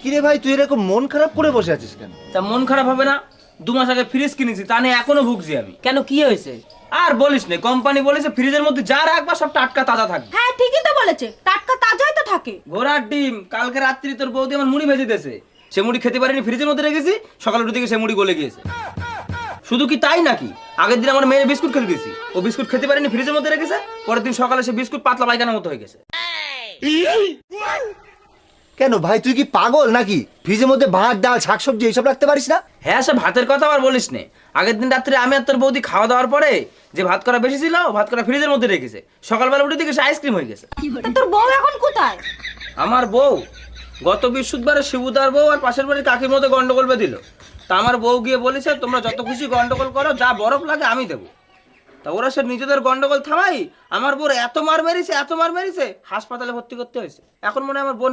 কিরে ভাই, তুই এরকম মন খারাপ করে বসে আছিস কেন? তা মন খারাপ হবে না? 2 মাস আগে ফ্রিজ কিনেছি, তা নিয়ে এখনো ভুগছি আমি। কেন, কি হয়েছে? আর বলিস না, কোম্পানি বলেছে ফ্রিজের মধ্যে যা রাখবা সব টাটকা তাজা থাকবে। হ্যাঁ ঠিকই তো বলেছে, টাটকা তাজাই তো থাকে। ঘোড়ার ডিম, কালকে রাত্রি তোর বৌদি আমার মুড়ি ভেজে দিয়েছে, সে মুড়ি খেতে পারিনি, ফ্রিজের মধ্যে রেখেছি, সকালে উঠে থেকে সে মুড়ি গলে গিয়েছে। শুধু কি তাই নাকি, আগের দিন আমার মেয়ে বিস্কুট খেতে দিয়েছি, ও বিস্কুট খেতে পারেনি, ফ্রিজের মধ্যে রেখেছে, পরের দিন সকালে সে বিস্কুট পাতলা পায়খানার মতো হয়ে গেছে। কেন ভাই, তুই কি পাগল নাকি? ফ্রিজের মধ্যে ভাত, ডাল, শাকসবজি এইসব রাখতে পারিস না? হ্যাঁ, সে ভাতের কথা আবার বলিস নে। আগের দিন রাত্রে আমি আর তোর বৌদি খাওয়া দাওয়ার পরে যে ভাত করা বেশি ছিল, ভাত করা ফ্রিজের মধ্যে রেখেছে, সকালবেলা উঠে দেখে সে আইসক্রিম হয়ে গেছে। তা তোর বউ এখন কোথায়? আমার বউ গত বৃহস্পতিবারে শিবুদার বউ আর পাশের বাড়ির কাকির মধ্যে গন্ডগোল বেঁধিল। তা আমার বউ গিয়ে বলেছে, তোমরা যত খুশি গন্ডগোল করো, যা বরফ লাগে আমি দেবো। তা ওরা সে নিজেদের গন্ডগোল থামাই আমার বউর এত মার মেরেছে, হাসপাতালে ভর্তি করতে হয়েছে। এখন মনে হয় আমার বোন